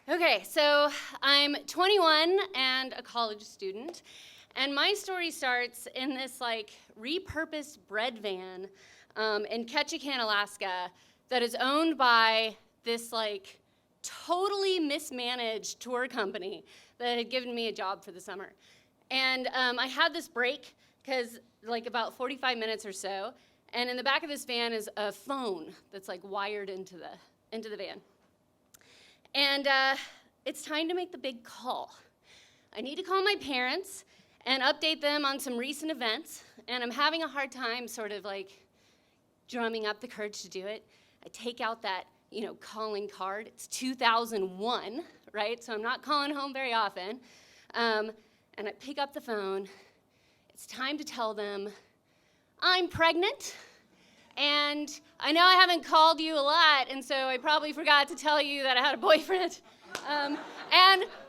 Okay, so I'm 21 and a college student, and my story starts in this repurposed bread van in Ketchikan, Alaska, that is owned by this totally mismanaged tour company that had given me a job for the summer. And I had this break because about 45 minutes or so, and in the back of this van is a phone that's wired into the van. And it's time to make the big call. I need to call my parents and update them on some recent events, and I'm having a hard time sort of drumming up the courage to do it. I take out that, calling card. It's 2001, right? So I'm not calling home very often. And I pick up the phone. It's time to tell them I'm pregnant. And I know I haven't called you a lot, and so I probably forgot to tell you that I had a boyfriend. And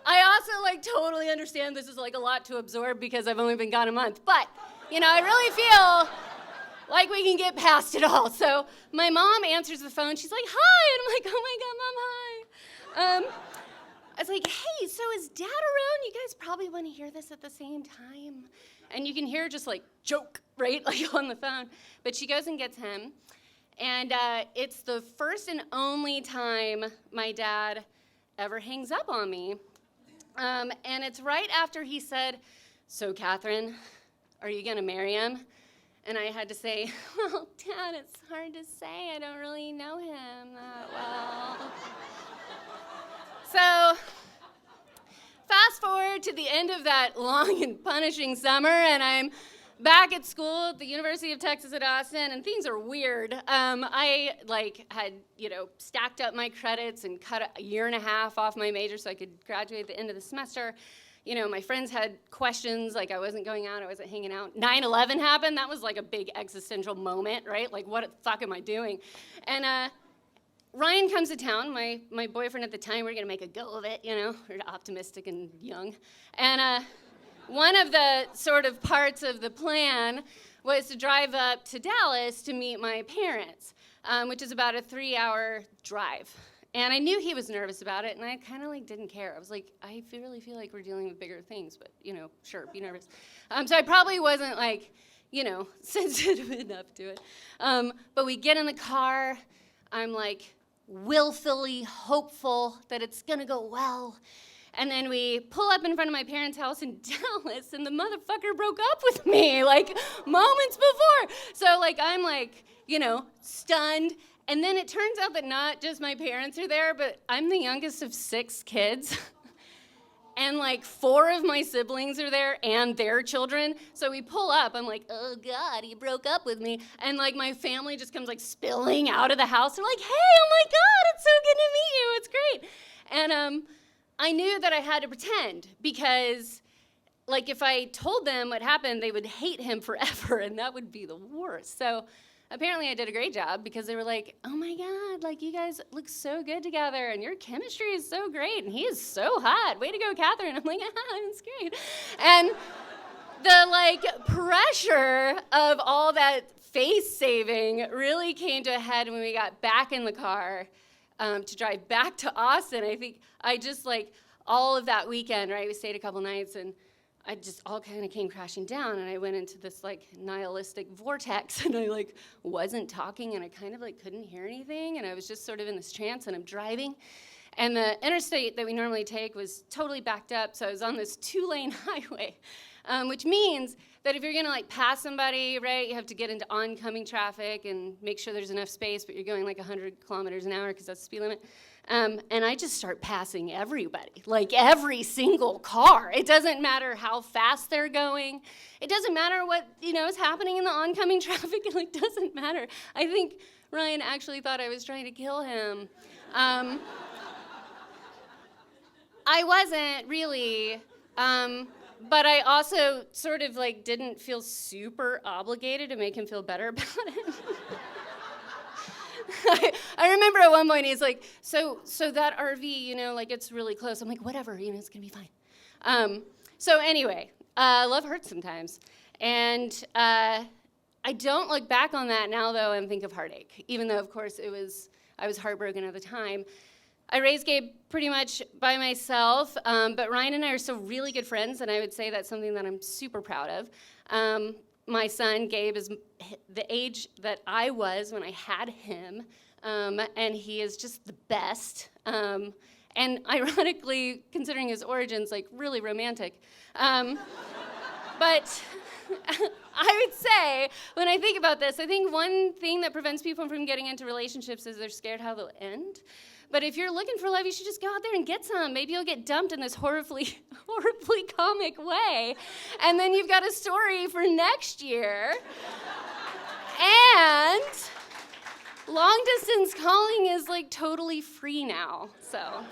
I also totally understand this is a lot to absorb because I've only been gone a month. But, I really feel like we can get past it all. So my mom answers the phone. She's like, hi. And I'm like, oh my God, Mom, hi. I was like, hey, so is Dad around? You guys probably want to hear this at the same time. And you can hear just joke, right? On the phone. But she goes and gets him. And it's the first and only time my dad ever hangs up on me. And it's right after he said, so Catherine, are you going to marry him? And I had to say, well, Dad, it's hard to say. I don't really know him that well. So fast forward to the end of that long and punishing summer, and I'm back at school at the University of Texas at Austin, and things are weird. I had stacked up my credits and cut a year and a half off my major so I could graduate at the end of the semester. My friends had questions, I wasn't going out, I wasn't hanging out. 9/11 happened. That was a big existential moment, right? What the fuck am I doing? And Ryan comes to town, my boyfriend at the time. We're gonna make a go of it, we're optimistic and young. And one of the sort of parts of the plan was to drive up to Dallas to meet my parents, which is about a 3-hour drive. And I knew he was nervous about it, and I kind of didn't care. I was like, I really feel like we're dealing with bigger things, but sure, be nervous. So I probably wasn't sensitive enough to it. But we get in the car. I'm willfully hopeful that it's gonna go well. And then we pull up in front of my parents' house in Dallas, and the motherfucker broke up with me moments before. So I'm stunned. And then it turns out that not just my parents are there, but I'm the youngest of 6 kids. And 4 of my siblings are there and their children. So we pull up. I'm like, oh God, he broke up with me. And my family just comes spilling out of the house. They're like, hey, oh my God, it's so good to meet you. It's great. And I knew that I had to pretend because if I told them what happened, they would hate him forever, and that would be the worst. So apparently I did a great job because they were like, oh my God, you guys look so good together, and your chemistry is so great, and he is so hot. Way to go, Catherine. I'm like, that's great. And the pressure of all that face saving really came to a head when we got back in the car to drive back to Austin. I think I just all of that weekend, right? We stayed a couple nights, and I just all kind of came crashing down, and I went into this nihilistic vortex, and I wasn't talking, and I kind of couldn't hear anything, and I was just sort of in this trance, and I'm driving, and the interstate that we normally take was totally backed up, so I was on this 2-lane highway, which means that if you're gonna pass somebody, right, you have to get into oncoming traffic and make sure there's enough space, but you're going 100 kilometers an hour because that's the speed limit. And I just start passing everybody, every single car. It doesn't matter how fast they're going. It doesn't matter what, is happening in the oncoming traffic. It doesn't matter. I think Ryan actually thought I was trying to kill him. I wasn't really, but I also sort of didn't feel super obligated to make him feel better about it. I remember at one point he's like, so that RV, it's really close. I'm like, whatever, it's gonna be fine. So anyway, love hurts sometimes. And I don't look back on that now, though, and think of heartache, even though, of course, I was heartbroken at the time. I raised Gabe pretty much by myself, but Ryan and I are still really good friends, and I would say that's something that I'm super proud of. My son, Gabe, is the age that I was when I had him, and he is just the best. And ironically, considering his origins, like really romantic. But I would say, when I think about this, I think one thing that prevents people from getting into relationships is they're scared how they'll end. But if you're looking for love, you should just go out there and get some. Maybe you'll get dumped in this horribly comic way. And then you've got a story for next year. And long distance calling is like totally free now, so.